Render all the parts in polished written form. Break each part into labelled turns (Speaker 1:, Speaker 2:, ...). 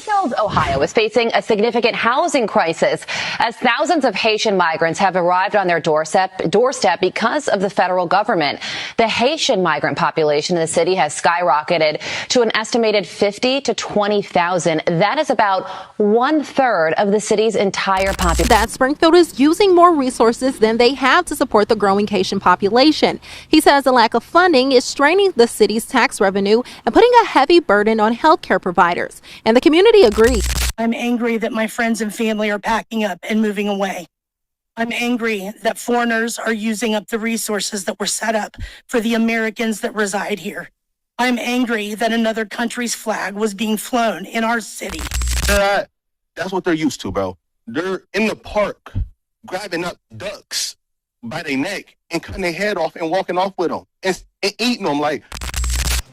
Speaker 1: Springfield, Ohio is facing a significant housing crisis as thousands of Haitian migrants have arrived on their doorstep because of the federal government. The Haitian migrant population in the city has skyrocketed to an estimated 50 to 20,000. That is about 1/3 of the city's entire population.
Speaker 2: That Springfield is using more resources than they have to support the growing Haitian population. He says the lack of funding is straining the city's tax revenue and putting a heavy burden on healthcare providers. And the community agrees.
Speaker 3: I'm angry that my friends and family are packing up and moving away. I'm angry that foreigners are using up the resources that were set up for the Americans that reside here. I'm angry that another country's flag was being flown in our city.
Speaker 4: That's what they're used to, bro. They're in the park grabbing up ducks by their neck and cutting their head off and walking off with them and eating them like.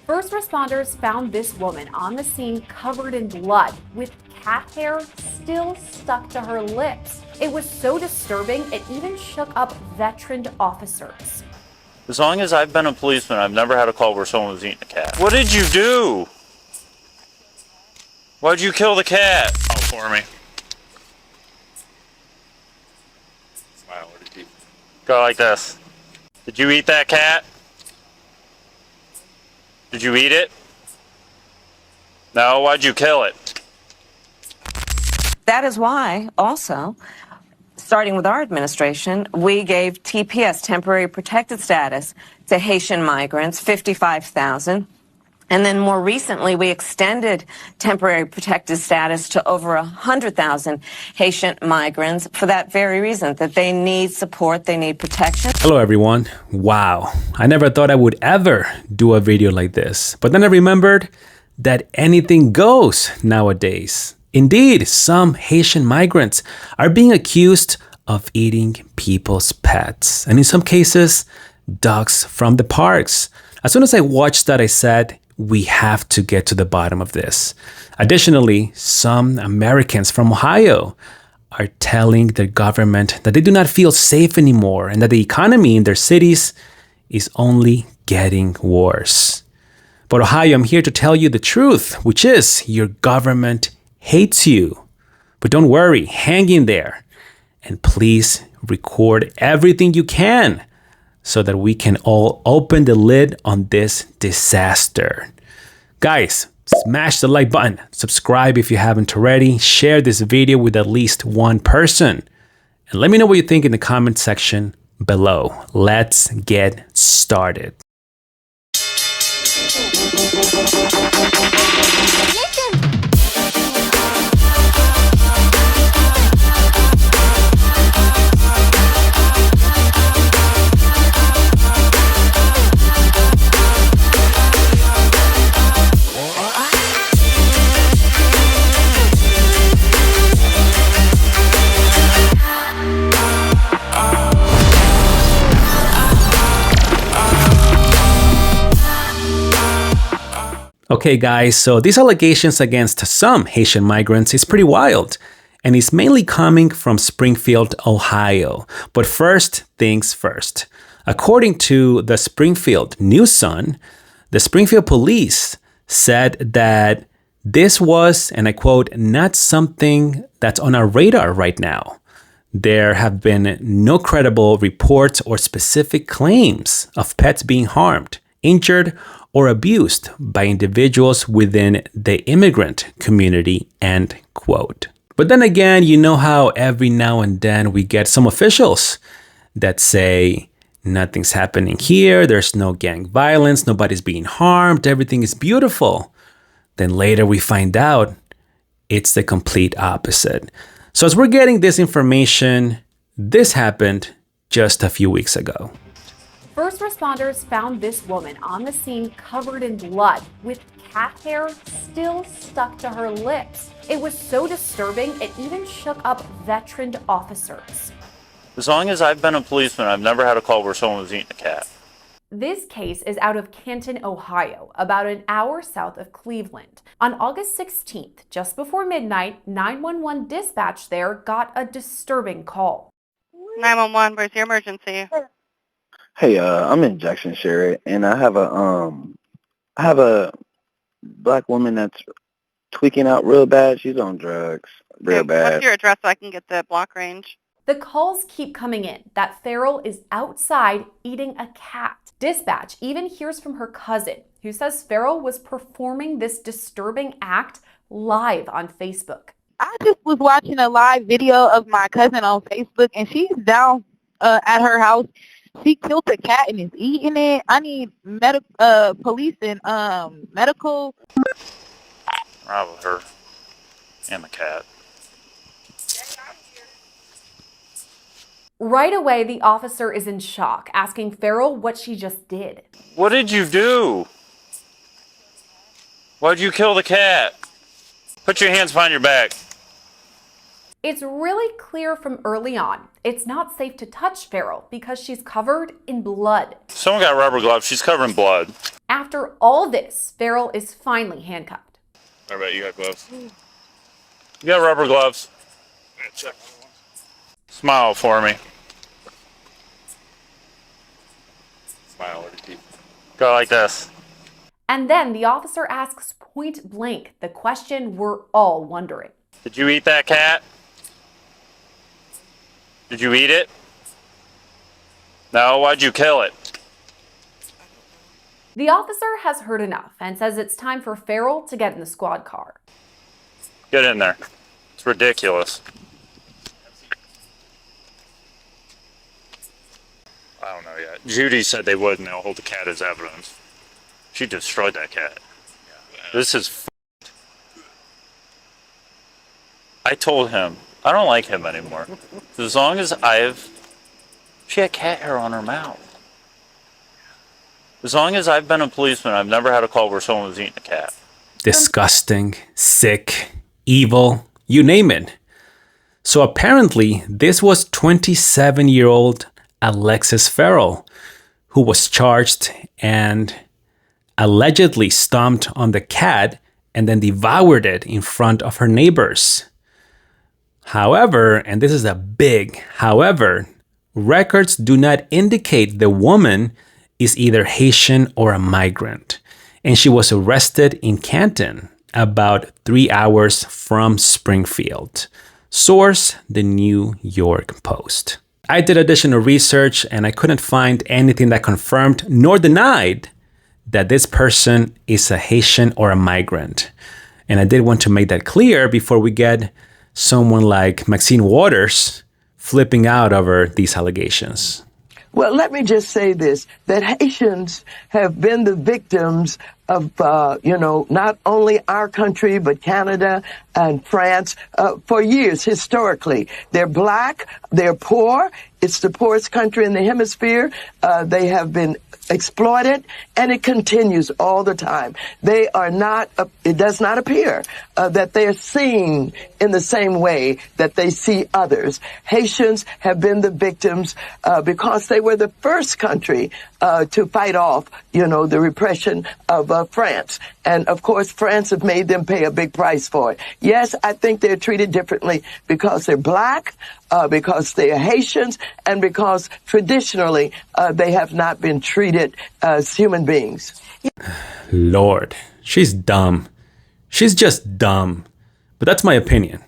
Speaker 5: First responders found this woman on the scene covered in blood with cat hair still stuck to her lips. It was so disturbing, it even shook up veteran officers.
Speaker 6: As long as I've been a policeman, I've never had a call where someone was eating a cat. What did you do? Why'd you kill the cat? Oh, for me. Wow, what did you go like this? Did you eat that cat? Did you eat it? No, why'd you kill it?
Speaker 7: That is why, also, starting with our administration, we gave TPS, temporary protected status, to Haitian migrants, 55,000. And then more recently, we extended temporary protected status to over 100,000 Haitian migrants for that very reason, that they need support, they need protection.
Speaker 8: Hello, everyone. Wow. I never thought I would ever do a video like this. But then I remembered that anything goes nowadays. Indeed, some Haitian migrants are being accused of eating people's pets. And in some cases, dogs from the parks. As soon as I watched that, I said, we have to get to the bottom of this. Additionally, some Americans from Ohio are telling their government that they do not feel safe anymore and that the economy in their cities is only getting worse. But Ohio, I'm here to tell you the truth, which is your government hates you. But don't worry, hang in there. And please record everything you can so that we can all open the lid on this disaster. Guys, smash the like button, subscribe if you haven't already, share this video with at least one person, and let me know what you think in the comment section below. Let's get started. Okay guys, so these allegations against some Haitian migrants is pretty wild, and it's mainly coming from Springfield, Ohio. But first things first. According to the Springfield News Sun, the Springfield police said that this was, and I quote, not something that's on our radar right now. There have been no credible reports or specific claims of pets being harmed, injured, or abused by individuals within the immigrant community, end quote. But then again, you know how every now and then we get some officials that say nothing's happening here, there's no gang violence, nobody's being harmed, everything is beautiful. Then later we find out it's the complete opposite. So as we're getting this information, this happened just a few weeks ago.
Speaker 5: First responders found this woman on the scene covered in blood with cat hair still stuck to her lips. It was so disturbing, it even shook up veteran officers.
Speaker 6: As long as I've been a policeman, I've never had a call where someone was eating a cat.
Speaker 5: This case is out of Canton, Ohio, about an hour south of Cleveland. On August 16th, just before midnight, 911 dispatch there got a disturbing call.
Speaker 9: 911, where's your emergency?
Speaker 10: Hey, I'm in Jackson, Sherry, and I have a black woman that's tweaking out real bad. She's on drugs real
Speaker 9: Okay,
Speaker 10: bad.
Speaker 9: what's your address so I can get the block range?
Speaker 5: The calls keep coming in that Farrell is outside eating a cat. Dispatch even hears from her cousin, who says Farrell was performing this disturbing act live on Facebook.
Speaker 11: I just was watching a live video of my cousin on Facebook, and she's down at her house. She killed a cat and is eating it. I need police and medical.
Speaker 6: Right with her and the cat.
Speaker 5: Right away, the officer is in shock, asking Farrell what she just did.
Speaker 6: What did you do? Why'd you kill the cat? Put your hands behind your back.
Speaker 5: It's really clear from early on, it's not safe to touch Farrell because she's covered in blood.
Speaker 6: Someone got rubber gloves. She's covered in blood.
Speaker 5: After all this, Farrell is finally handcuffed.
Speaker 6: I bet you got gloves. You got rubber gloves. Smile for me. Smile. Go like this.
Speaker 5: And then the officer asks point blank the question we're all wondering.
Speaker 6: Did you eat that cat? Did you eat it? No, why'd you kill it?
Speaker 5: The officer has heard enough and says it's time for Farrell to get in the squad car.
Speaker 6: Get in there. It's ridiculous. I don't know yet. Judy said they would, and they'll hold the cat as evidence. She destroyed that cat. This is f***ed. I told him, I don't like him anymore. As long as she had cat hair on her mouth. As long as I've been a policeman, I've never had a call where someone was eating a cat.
Speaker 8: Disgusting, sick, evil, you name it. So apparently, this was 27-year-old Alexis Farrell, who was charged and allegedly stomped on the cat and then devoured it in front of her neighbors. However, and this is a big however, records do not indicate the woman is either Haitian or a migrant, and she was arrested in Canton, about 3 hours from Springfield. Source, the New York Post. I did additional research and I couldn't find anything that confirmed nor denied that this person is a Haitian or a migrant. And I did want to make that clear before we get someone like Maxine Waters flipping out over these allegations.
Speaker 12: Well, let me just say this, that Haitians have been the victims of, not only our country, but Canada and France for years, historically. They're black, they're poor. It's the poorest country in the hemisphere. They have been exploited, and it continues all the time. They are not, it does not appear that they are seen in the same way that they see others. Haitians have been the victims because they were the first country to fight off, the repression of France. And of course, France have made them pay a big price for it. Yes, I think they're treated differently because they're black, because they are Haitians, and because traditionally they have not been treated as human beings.
Speaker 8: Lord, she's dumb. She's just dumb. But that's my opinion.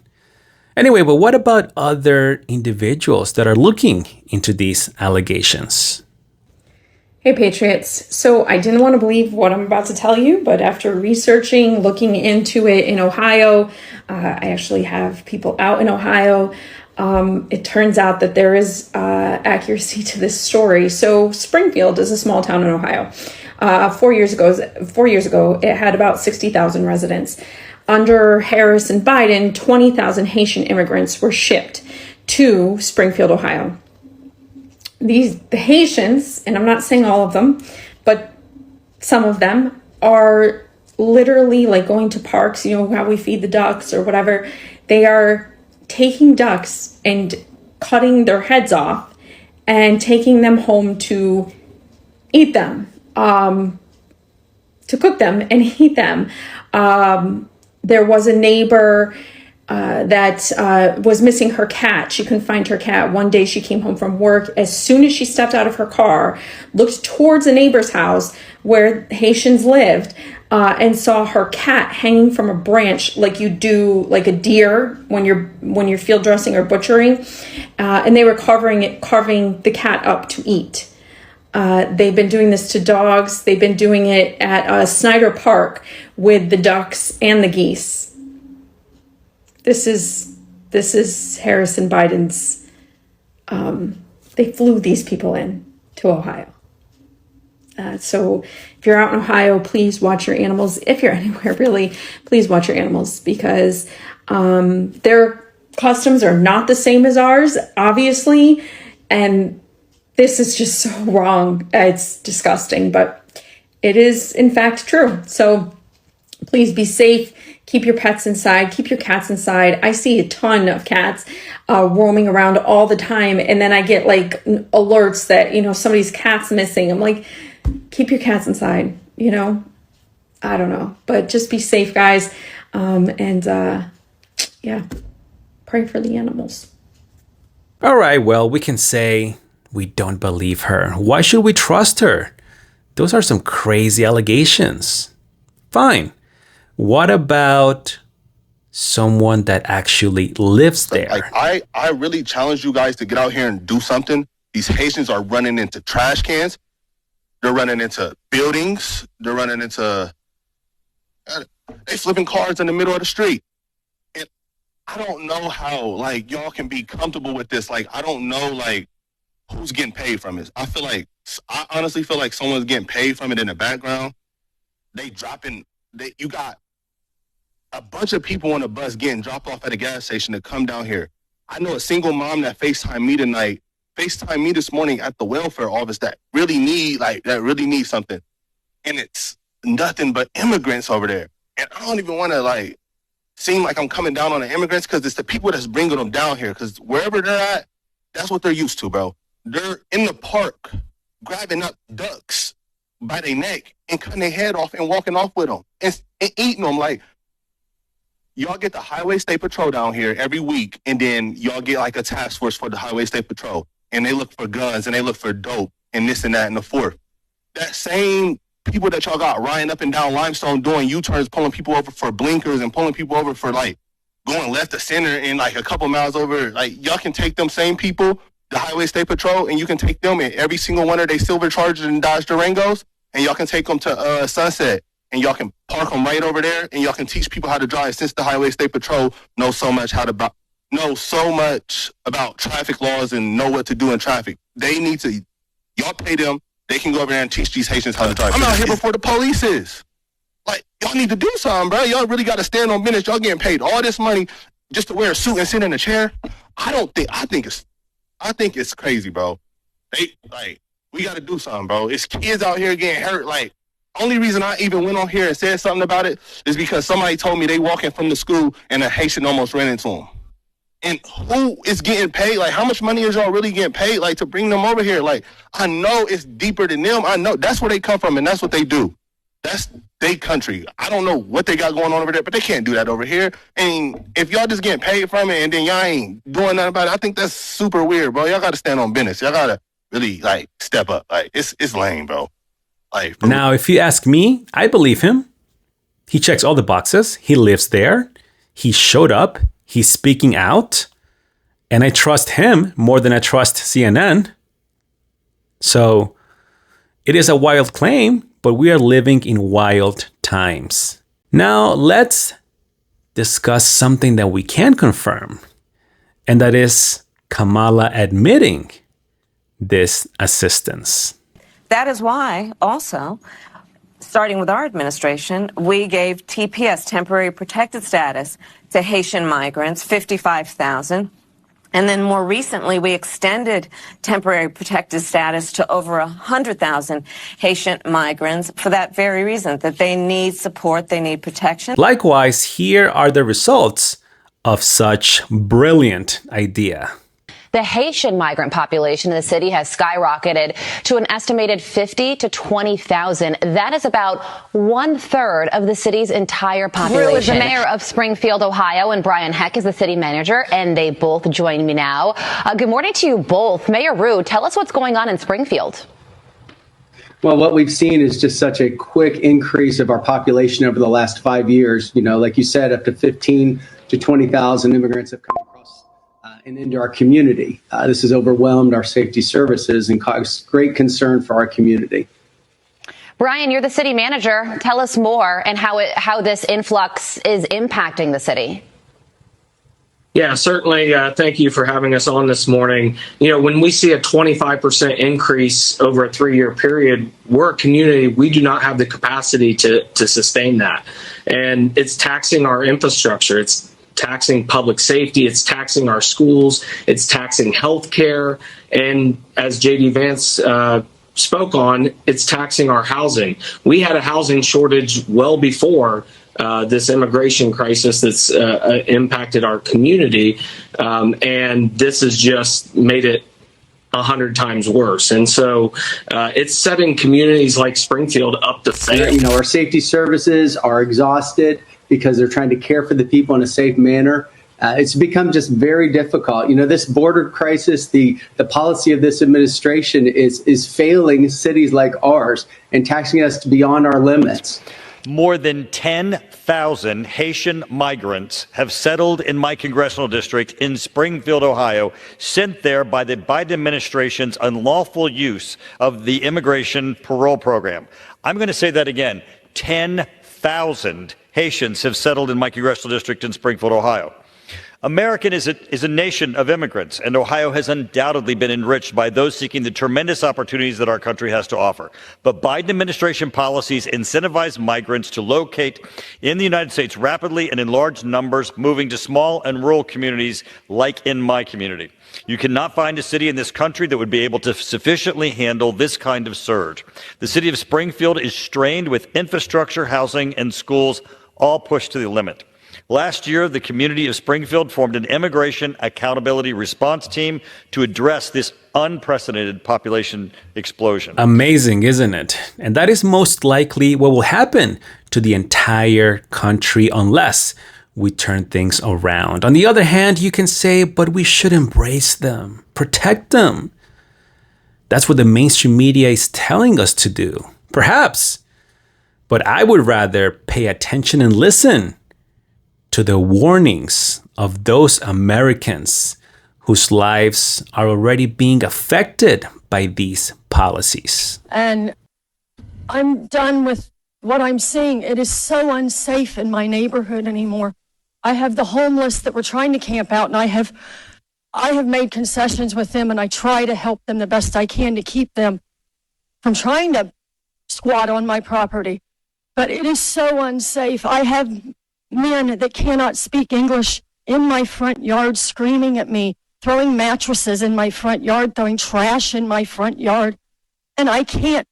Speaker 8: Anyway, but what about other individuals that are looking into these allegations?
Speaker 13: Hey Patriots, so I didn't want to believe what I'm about to tell you, but after researching, looking into it in Ohio, I actually have people out in Ohio. It turns out that there is accuracy to this story. So Springfield is a small town in Ohio. 4 years ago, it had about 60,000 residents. Under Harris and Biden, 20,000 Haitian immigrants were shipped to Springfield, Ohio. The Haitians, and I'm not saying all of them, but some of them are literally like going to parks, how we feed the ducks or whatever. They are taking ducks and cutting their heads off and taking them home to eat them, to cook them and eat them. There was a neighbor that was missing her cat. She couldn't find her cat. One day she came home from work. As soon as she stepped out of her car, looked towards a neighbor's house where Haitians lived, and saw her cat hanging from a branch like you do like a deer when you're field dressing or butchering, and they were carving the cat up to eat. They've been doing this to dogs. They've been doing it at Snyder Park with the ducks and the geese. This is Harrison Biden's. They flew these people in to Ohio. So if you're out in Ohio, please watch your animals. If you're anywhere, really, please watch your animals, because their customs are not the same as ours, obviously. And this is just so wrong. It's disgusting, but it is, in fact, true. So please be safe. Keep your pets inside. Keep your cats inside. I see a ton of cats roaming around all the time. And then I get like alerts that, somebody's cat's missing. I'm like, keep your cats inside, I don't know. But just be safe, guys. Yeah, pray for the animals.
Speaker 8: All right, well, we can say we don't believe her. Why should we trust her? Those are some crazy allegations. Fine. What about someone that actually lives there?
Speaker 4: Like, I really challenge you guys to get out here and do something. These Haitians are running into trash cans. They're running into buildings. They're running into... They flipping cars in the middle of the street. And I don't know how, like, y'all can be comfortable with this. Like, I don't know, like, who's getting paid from it. I honestly feel like someone's getting paid from it in the background. You got a bunch of people on the bus getting dropped off at a gas station to come down here. I know a single mom that FaceTimed me this morning at the welfare office that really need something. And it's nothing but immigrants over there. And I don't even want to seem like I'm coming down on the immigrants, because it's the people that's bringing them down here. Because wherever they're at, that's what they're used to, bro. They're in the park grabbing up ducks by their neck and cutting their head off and walking off with them and eating them. Like, y'all get the Highway State Patrol down here every week, and then y'all get like a task force for the Highway State Patrol, and they look for guns and they look for dope and this and that and the fourth. That same people that y'all got riding up and down Limestone doing U-turns, pulling people over for blinkers and pulling people over for going left to center and a couple miles over. Y'all can take them same people, the Highway State Patrol, and you can take them in every single one of their silver Chargers and Dodge Durangos, and y'all can take them to Sunset, and y'all can park them right over there, and y'all can teach people how to drive, since the Highway State Patrol knows so much about traffic laws and know what to do in traffic. Y'all pay them, they can go over there and teach these Haitians how to drive. I'm out here before the police is. Y'all need to do something, bro. Y'all really got to stand on business. Y'all getting paid all this money just to wear a suit and sit in a chair. I think it's crazy, bro. We got to do something, bro. It's kids out here getting hurt. Only reason I even went on here and said something about it is because somebody told me they walking from the school and a Haitian almost ran into them. And who is getting paid? How much money is y'all really getting paid, to bring them over here? I know it's deeper than them. I know that's where they come from, and that's what they do. That's their country. I don't know what they got going on over there, but they can't do that over here. And if y'all just getting paid from it and then y'all ain't doing nothing about it, I think that's super weird, bro. Y'all got to stand on business. Y'all got to really, step up. It's lame, bro.
Speaker 8: Now, if you ask me, I believe him. He checks all the boxes. He lives there. He showed up. He's speaking out. And I trust him more than I trust CNN. So it is a wild claim, but we are living in wild times. Now, let's discuss something that we can confirm. And that is Kamala admitting this assistance.
Speaker 7: That is why, also, starting with our administration, we gave TPS, temporary protected status, to Haitian migrants, 55,000. And then more recently, we extended temporary protected status to over 100,000 Haitian migrants for that very reason, that they need support, they need protection.
Speaker 8: Likewise, here are the results of such brilliant idea.
Speaker 1: The Haitian migrant population in the city has skyrocketed to an estimated 50 to 20,000. That is about 1/3 of the city's entire population. Rue is the mayor of Springfield, Ohio, and Brian Heck is the city manager, and they both join me now. Good morning to you both. Mayor Rue, tell us what's going on in Springfield.
Speaker 14: Well, what we've seen is just such a quick increase of our population over the last 5 years. You know, like you said, up to 15 to 20,000 immigrants have come across and into our community. This has overwhelmed our safety services and caused great concern for our community.
Speaker 1: Brian, you're the city manager. Tell us more and how this influx is impacting the city.
Speaker 15: Yeah, certainly. Thank you for having us on this morning. You know, when we see a 25% increase over a 3-year period, we're a community, we do not have the capacity to sustain that. And it's taxing our infrastructure. It's taxing public safety. It's taxing our schools. It's taxing healthcare. And as J.D. Vance spoke on, it's taxing our housing. We had a housing shortage well before this immigration crisis that's impacted our community, and this has just made it 100 times worse. And so it's setting communities like Springfield up to fail.
Speaker 14: You know, our safety services are exhausted because they're trying to care for the people in a safe manner. It's become just very difficult. You know, this border crisis, the policy of this administration is failing cities like ours and taxing us beyond our limits.
Speaker 16: More than 10,000 Haitian migrants have settled in my congressional district in Springfield, Ohio, sent there by the Biden administration's unlawful use of the immigration parole program. I'm going to say that again. 10,000 Haitians have settled in my congressional district in Springfield, Ohio. America is a nation of immigrants, and Ohio has undoubtedly been enriched by those seeking the tremendous opportunities that our country has to offer. But Biden administration policies incentivize migrants to locate in the United States rapidly and in large numbers, moving to small and rural communities like in my community. You cannot find a city in this country that would be able to sufficiently handle this kind of surge. The city of Springfield is strained with infrastructure, housing, and schools all pushed to the limit. Last year, the community of Springfield formed an immigration accountability response team to address this unprecedented population explosion.
Speaker 8: Amazing, isn't it? And that is most likely what will happen to the entire country unless we turn things around. On the other hand, you can say, but we should embrace them, protect them. That's what the mainstream media is telling us to do. Perhaps. But I would rather pay attention and listen to the warnings of those Americans whose lives are already being affected by these policies.
Speaker 3: And I'm done with what I'm seeing. It is so unsafe in my neighborhood anymore. I have the homeless that were trying to camp out, and I have made concessions with them, and I try to help them the best I can to keep them from trying to squat on my property. But it is so unsafe. I have men that cannot speak English in my front yard screaming at me, throwing mattresses in my front yard, throwing trash in my front yard. And I can't.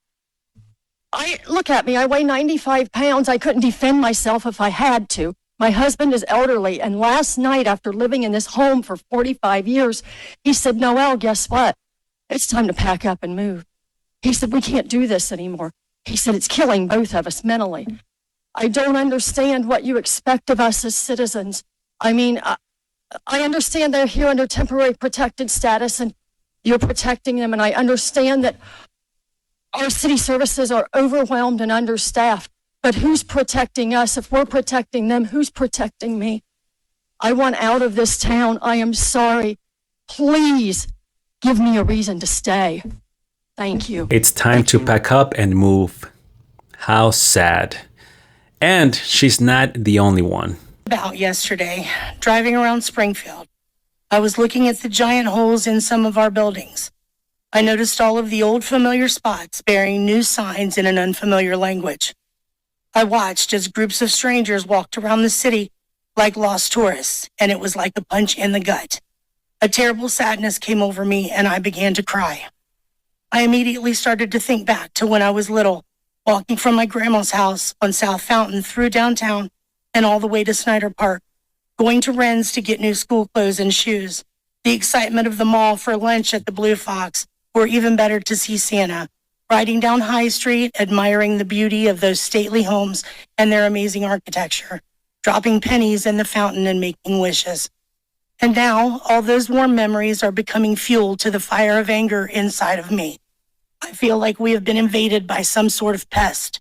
Speaker 3: Look at me, I weigh 95 pounds. I couldn't defend myself if I had to. My husband is elderly, and last night, after living in this home for 45 years, he said, Noelle, guess what? It's time to pack up and move. He said, we can't do this anymore. He said, it's killing both of us mentally. I don't understand what you expect of us as citizens. I mean, I understand they're here under temporary protected status and you're protecting them. And I understand that our city services are overwhelmed and understaffed. But who's protecting us? If we're protecting them, who's protecting me? I want out of this town. I am sorry. Please give me a reason to stay. Thank you.
Speaker 8: It's time to pack up and move. How sad. And she's not the only one.
Speaker 3: About yesterday, driving around Springfield, I was looking at the giant holes in some of our buildings. I noticed all of the old familiar spots bearing new signs in an unfamiliar language. I watched as groups of strangers walked around the city like lost tourists, and it was like a punch in the gut. A terrible sadness came over me, and I began to cry. I immediately started to think back to when I was little, walking from my grandma's house on South Fountain through downtown and all the way to Snyder Park, going to Wren's to get new school clothes and shoes, the excitement of the mall for lunch at the Blue Fox, or even better to see Santa, riding down High Street, admiring the beauty of those stately homes and their amazing architecture, dropping pennies in the fountain and making wishes. And now all those warm memories are becoming fuel to the fire of anger inside of me. I feel like we have been invaded by some sort of pest.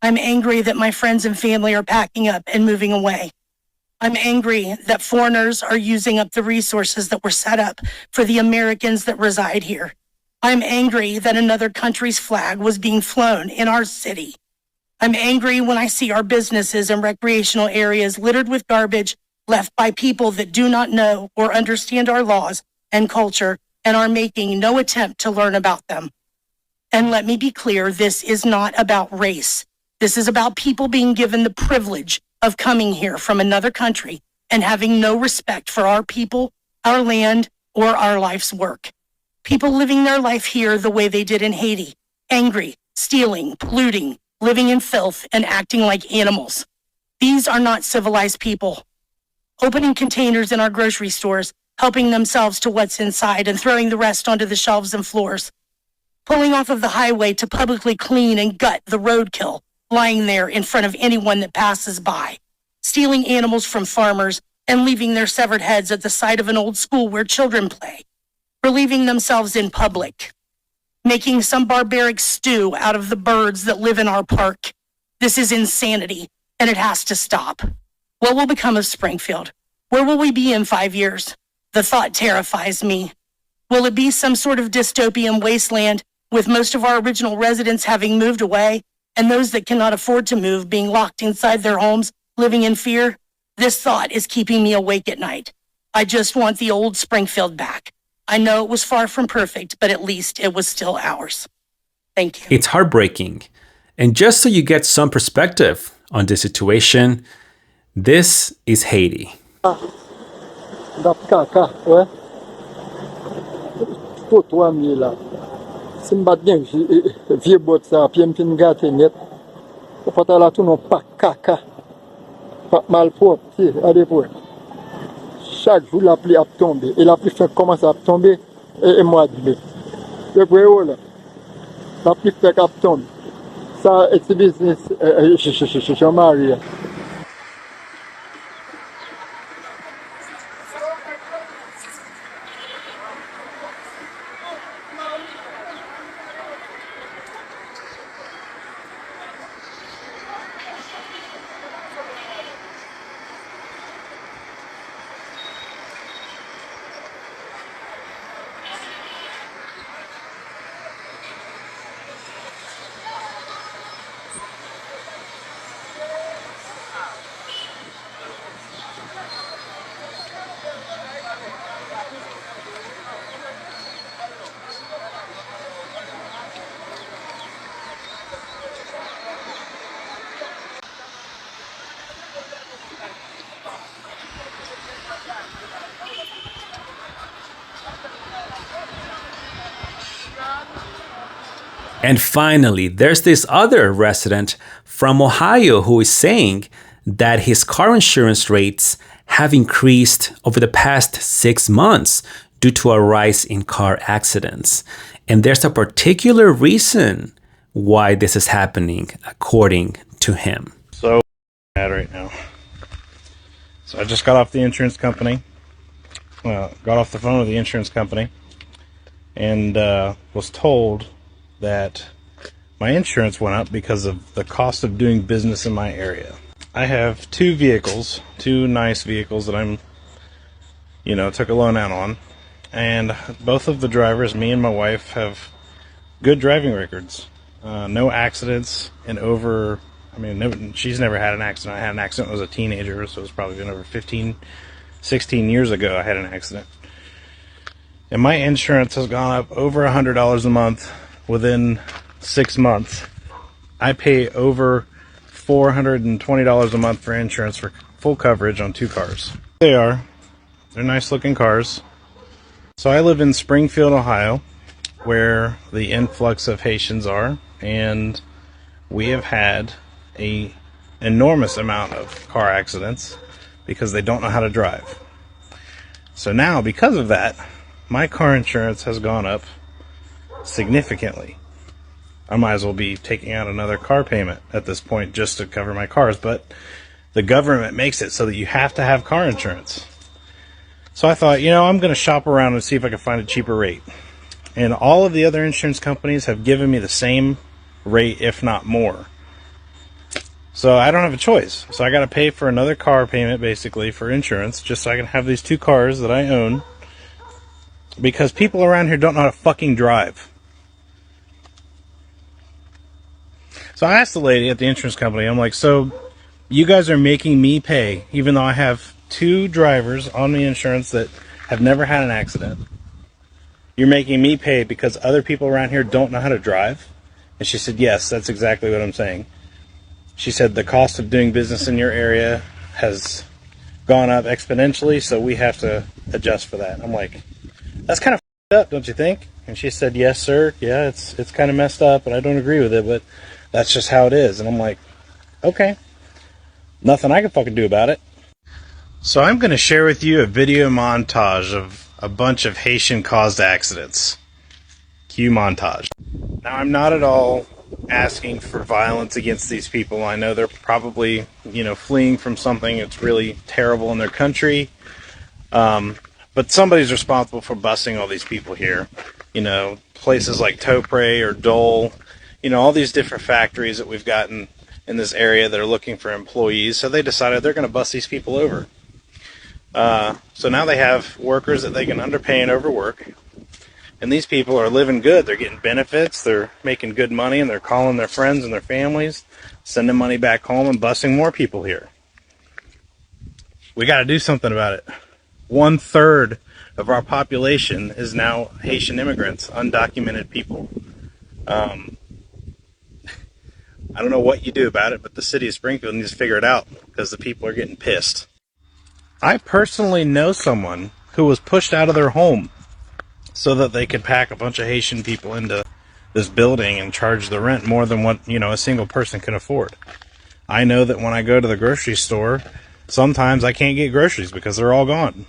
Speaker 3: I'm angry that my friends and family are packing up and moving away. I'm angry that foreigners are using up the resources that were set up for the Americans that reside here. I'm angry that another country's flag was being flown in our city. I'm angry when I see our businesses and recreational areas littered with garbage left by people that do not know or understand our laws and culture and are making no attempt to learn about them. And let me be clear, this is not about race. This is about people being given the privilege of coming here from another country and having no respect for our people, our land, or our life's work. People living their life here the way they did in Haiti, angry, stealing, polluting, living in filth, and acting like animals. These are not civilized people. Opening containers in our grocery stores, helping themselves to what's inside and throwing the rest onto the shelves and floors. Pulling off of the highway to publicly clean and gut the roadkill lying there in front of anyone that passes by. Stealing animals from farmers and leaving their severed heads at the side of an old school where children play. Relieving themselves in public. Making some barbaric stew out of the birds that live in our park. This is insanity, and it has to stop. What will become of Springfield? Where will we be in 5 years? The thought terrifies me. Will it be some sort of dystopian wasteland with most of our original residents having moved away and those that cannot afford to move being locked inside their homes, living in fear? This thought is keeping me awake at night. I just want the old Springfield back. I know it was far from perfect, but at least it was still ours. Thank you.
Speaker 8: It's heartbreaking. And just so you get some perspective on this situation, this is Haiti.
Speaker 17: Chaque jour, la pluie a tombé. Et la pluie commence à tomber et mois de mai. Le voyez là. La pluie fait qu'à tomber. Ça, c'est business. Je marie.
Speaker 8: And finally, there's this other resident from Ohio who is saying that his car insurance rates have increased over the past 6 months due to a rise in car accidents. And there's a particular reason why this is happening, according to him.
Speaker 18: So, mad right now. So I just got off the insurance company. Got off the phone with the insurance company and was told that my insurance went up because of the cost of doing business in my area. I have 2 vehicles, 2 nice vehicles that I'm, took a loan out on. And both of the drivers, me and my wife, have good driving records. No accidents she's never had an accident. I had an accident when I was a teenager, so it's probably been over 15, 16 years ago I had an accident. And my insurance has gone up over $100 a month within 6 months. I pay over $420 a month for insurance for full coverage on 2 cars. They're nice looking cars. So I live in Springfield, Ohio, where the influx of Haitians are, and we have had an enormous amount of car accidents because they don't know how to drive. So now, because of that, my car insurance has gone up significantly. I might as well be taking out another car payment at this point just to cover my cars, but the government makes it so that you have to have car insurance. So I thought, I'm going to shop around and see if I can find a cheaper rate. And all of the other insurance companies have given me the same rate, if not more. So I don't have a choice. So I got to pay for another car payment, basically, for insurance, just so I can have these 2 cars that I own. Because people around here don't know how to fucking drive. So I asked the lady at the insurance company, I'm like, so you guys are making me pay, even though I have 2 drivers on the insurance that have never had an accident. You're making me pay because other people around here don't know how to drive? And she said, yes, that's exactly what I'm saying. She said the cost of doing business in your area has gone up exponentially, so we have to adjust for that. I'm like, that's kind of f***ed up, don't you think? And she said, yes, sir. Yeah, it's kind of messed up, and I don't agree with it, but that's just how it is. And I'm like, okay. Nothing I can fucking do about it. So I'm going to share with you a video montage of a bunch of Haitian-caused accidents. Cue montage. Now, I'm not at all asking for violence against these people. I know they're probably, fleeing from something that's really terrible in their country. But somebody's responsible for busing all these people here. Places like Topre or Dole, all these different factories that we've gotten in this area that are looking for employees. So they decided they're going to bus these people over. So now they have workers that they can underpay and overwork. And these people are living good. They're getting benefits. They're making good money, and they're calling their friends and their families, sending money back home and busing more people here. We got to do something about it. 1/3 of our population is now Haitian immigrants, undocumented people. I don't know what you do about it, but the city of Springfield needs to figure it out because the people are getting pissed. I personally know someone who was pushed out of their home so that they could pack a bunch of Haitian people into this building and charge the rent more than what, a single person can afford. I know that when I go to the grocery store, sometimes I can't get groceries because they're all gone.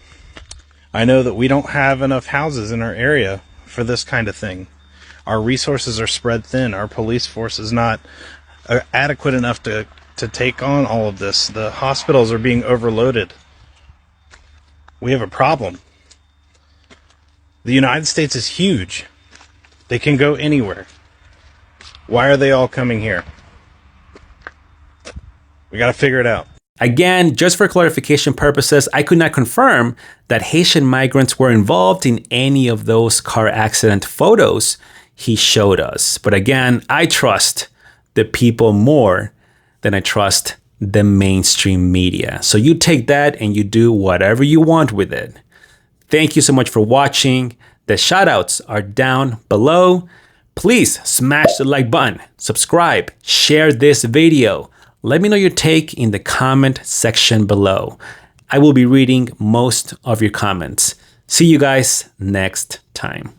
Speaker 18: I know that we don't have enough houses in our area for this kind of thing. Our resources are spread thin. Our police force is not adequate enough to take on all of this. The hospitals are being overloaded. We have a problem. The United States is huge. They can go anywhere. Why are they all coming here? We got to figure it out.
Speaker 8: Again, just for clarification purposes, I could not confirm that Haitian migrants were involved in any of those car accident photos he showed us. But again, I trust the people more than I trust the mainstream media. So you take that and you do whatever you want with it. Thank you so much for watching. The shoutouts are down below. Please smash the like button, subscribe, share this video. Let me know your take in the comment section below. I will be reading most of your comments. See you guys next time.